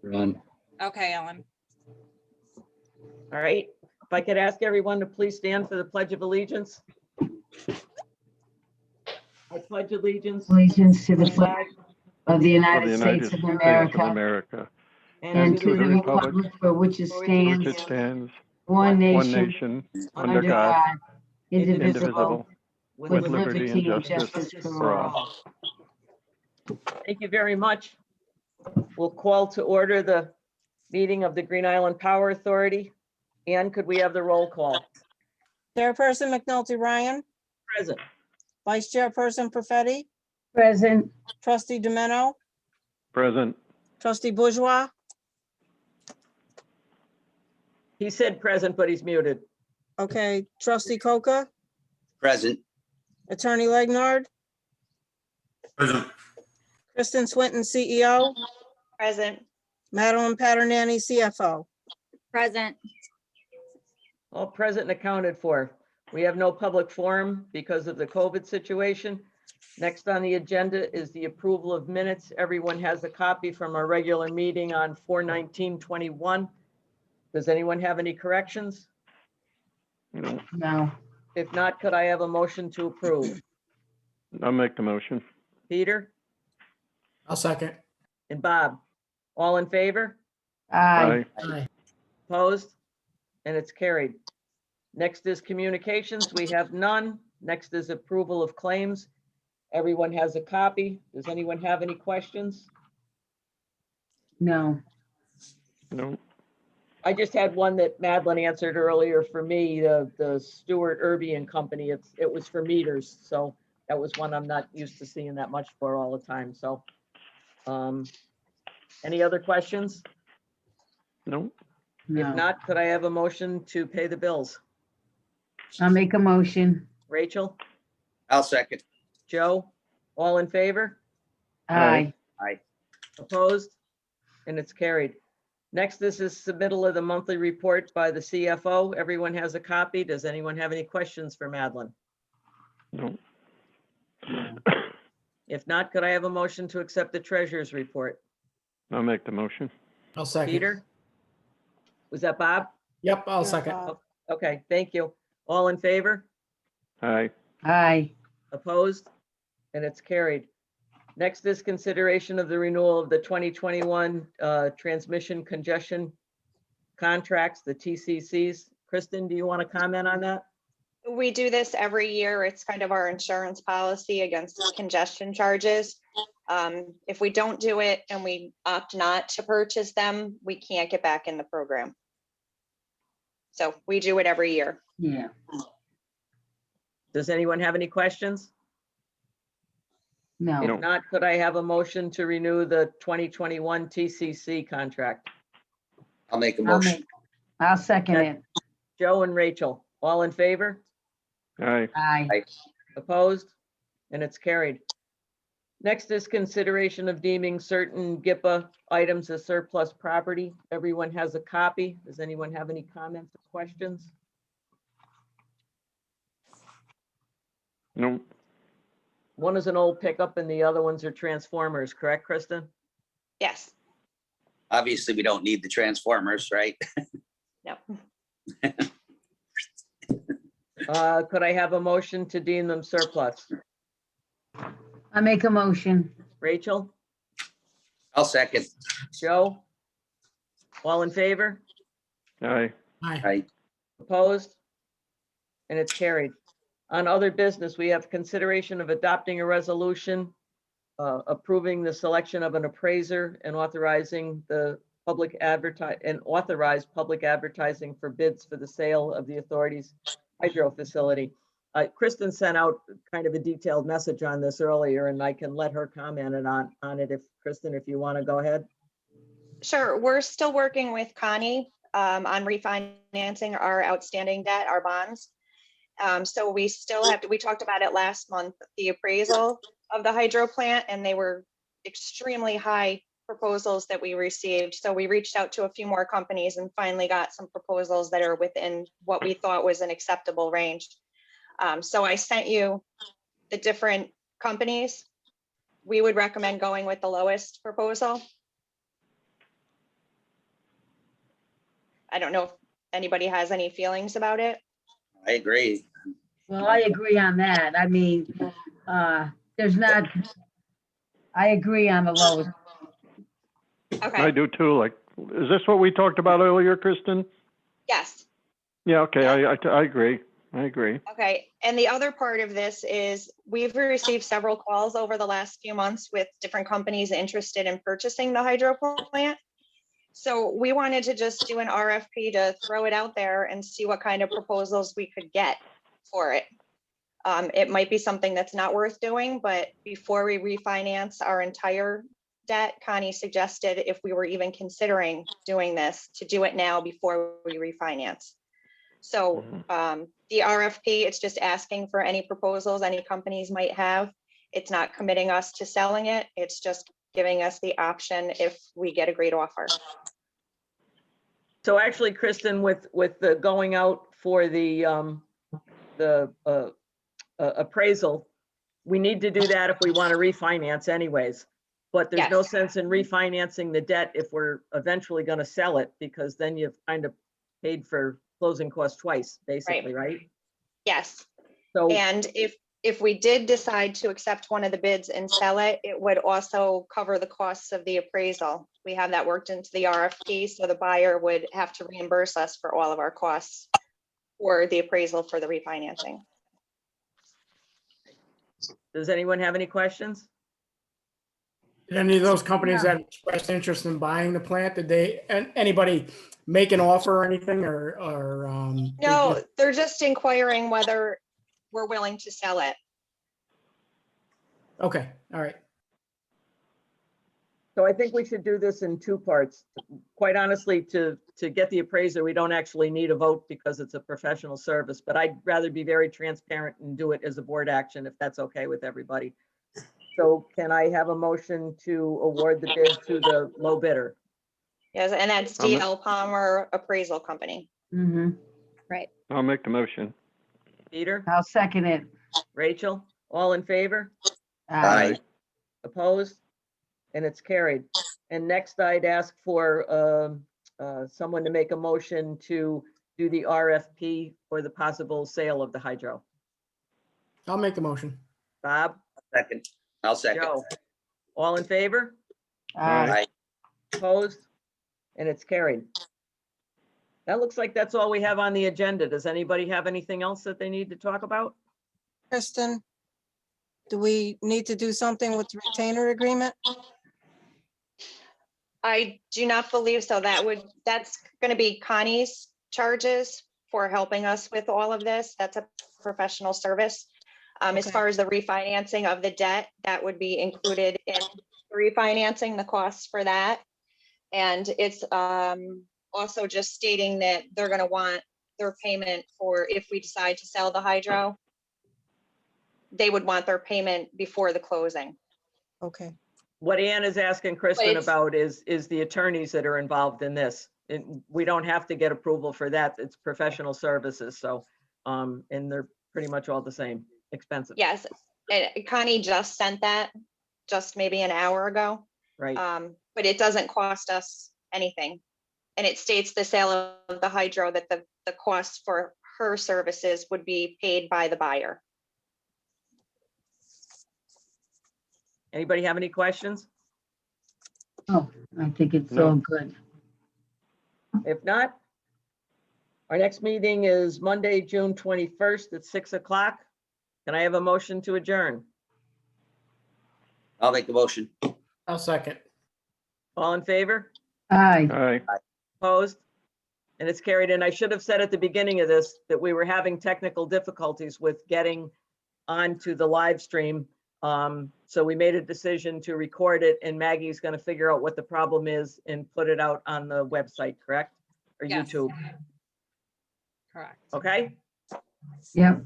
Ron. Okay, Ellen. All right, if I could ask everyone to please stand for the Pledge of Allegiance. I pledge allegiance Allegiance to the flag flag of the of United the States United of States of America America, and to the republic for which it for which it which stands, it stands, one one nation, nation, under under God, God, indivisible, indivisible, with liberty and justice for all. Thank you very much. We'll call to order the meeting of the Green Island Power Authority. Ann, could we have the roll call? Chairperson McNulty Ryan, Present. Vice Chairperson Perfetti, Present, Trustee Domeno, present, Trustee Bourgeois, He said present, but he's muted. okay, Trustee Coca, Present. Attorney Legnard, Present. Kristen Swinton, CEO, Present. Madeline Patternani, CFO. Present. All present and accounted for. We have no public forum because of the COVID situation. Next on the agenda is the approval of minutes. Everyone has a copy from our regular meeting on 4/19/21. Does anyone have any corrections? no, no, If not, could I have a motion to approve? I'll make the motion. Peter I'll second. and Bob, all in favor? aye, Aye. Opposed? And it's carried. Next is communications. We have none. Next is approval of claims. Everyone has a copy. Does anyone have any questions? no, No, I just had one that Madeline answered earlier for me, the Stewart Irby and Company. It was for meters. So that was one I'm not used to seeing that much for all the time. So any other questions? no, If no. not, could I have a motion to pay the bills? I'll make a motion. Rachel, I'll second. Joe, all in favor? Aye, Opposed? And it's carried. Next, this is submittal of the monthly report by the CFO. Everyone has a copy. Does anyone have any questions for Madeline? no, If not, could I have a motion to accept the treasurer's report? I'll make the motion. I'll second. Peter? Was that Bob? Yep, I'll second. Okay, thank you. All in favor? Aye, aye, Opposed? And it's carried. Next is consideration of the renewal of the 2021 transmission congestion contracts, the TCCs. Kristen, do you want to comment on that? We do this every year. It's kind of our insurance policy against congestion charges. If we don't do it and we opt not to purchase them, we can't get back in the program. So we do it every year. yeah, Does anyone have any questions? no, If not, could I have a motion to renew the 2021 TCC contract? I'll make a I'll motion. make, I'll second it. Joe and Rachel, all in favor? aye, Aye, Opposed? And it's carried. Next is consideration of deeming certain GIPA items as surplus property. Everyone has a copy. Does anyone have any comments or questions? no, One is an old pickup and the other ones are transformers, correct, Kristen? Yes. Obviously, we don't need the transformers, right? No. Could I have a motion to deem them surplus? I make a motion. Rachel, I'll second. Joe? All in favor? aye, Aye. Aye. Opposed? And it's carried. On other business, we have consideration of adopting a resolution approving the selection of an appraiser and authorizing the public authorize public advertising for bids for the sale of the authority's hydro facility. Kristen sent out kind of a detailed message on this earlier, and I can let her comment on it if, Kristen, if you want to go ahead. Sure. We're still working with Connie on refinancing our outstanding debt, our bonds. So we still have to, we talked about it last month, the appraisal of the hydro plant, and they were extremely high proposals that we received. So we reached out to a few more companies and finally got some proposals that are within what we thought was an acceptable range. So I sent you the different companies. We would recommend going with the lowest proposal. I don't know if anybody has any feelings about it. I agree. Well, I agree on that. I mean, there's not, I agree on the lowest. I Okay, do too. Like, is this what we talked about earlier, Kristen? yes. Yeah, okay, I agree. I agree. Okay, and the other part of this is we've received several calls over the last few months with different companies interested in purchasing the hydro plant. So we wanted to just do an RFP to throw it out there and see what kind of proposals we could get for it. It might be something that's not worth doing, but before we refinance our entire debt, Connie suggested if we were even considering doing this, to do it now before we refinance. So the RFP, it's just asking for any proposals any companies might have. It's not committing us to selling it. It's just giving us the option if we get a great offer. So actually, Kristen, with the going out for the appraisal, we need to do that if we want to refinance anyways. But there's no Yes. sense in refinancing the debt if we're eventually going to sell it, because then you've kind of paid for closing costs twice, basically, right? Yes. So, And if we did decide to accept one of the bids and sell it, it would also cover the costs of the appraisal. We have that worked into the RFP, so the buyer would have to reimburse us for all of our costs for the appraisal for the refinancing. does anyone have any questions? Did any of those companies that expressed interest in buying the plant, did they, anybody make an offer or anything or? they No, just- they're just inquiring whether we're willing to sell it. Okay, all right. So I think we should do this in two parts. Quite honestly, to get the appraiser, we don't actually need a vote because it's a professional service, but I'd rather be very transparent and do it as a board action if that's okay with everybody. So can I have a motion to award the bid to the low bidder? Yes, and that's I'm- DL Palmer Appraisal Company. Mm-hmm. I'll make the motion. Peter, I'll second it. Rachel, all in favor? Aye. Opposed? And it's carried. And next, I'd ask for someone to make a motion to do the RFP for the possible sale of the hydro. I'll make the motion. Bob, Second. I'll second. Joe, all in favor? Aye. Aye. Opposed? And it's carried. That looks like that's all we have on the agenda. Does anybody have anything else that they need to talk about? Kristen, do we need to do something with the retainer agreement? I do not believe so. That's going to be Connie's charges for helping us with all of this. That's a professional service. As Okay. far as the refinancing of the debt, that would be included in refinancing, the costs for that. And it's also just stating that they're going to want their payment for if we decide to sell the hydro. They would want their payment before the closing. Okay, What Ann is asking Kristen it's- about is the attorneys that are involved in this. And we don't have to get approval for that. It's professional services, so, and they're pretty much all the same, expensive, Yes, and Connie just sent that just maybe an hour ago. right? But it doesn't cost us anything. And it states the sale of the hydro that the cost for her services would be paid by the buyer. Anybody have any questions? Oh, I think it's No. all good. If not, our next meeting is Monday, June 21st at 6 o'clock. Can I have a motion to adjourn? I'll make the motion. I'll second. All in favor? Aye. Aye. Opposed? And it's carried. And I should have said at the beginning of this that we were having technical difficulties with getting onto the live stream. So we made a decision to record it, and Maggie's going to figure out what the problem is and put it out on the website, correct? Or Yes. YouTube, Correct. okay? Yep.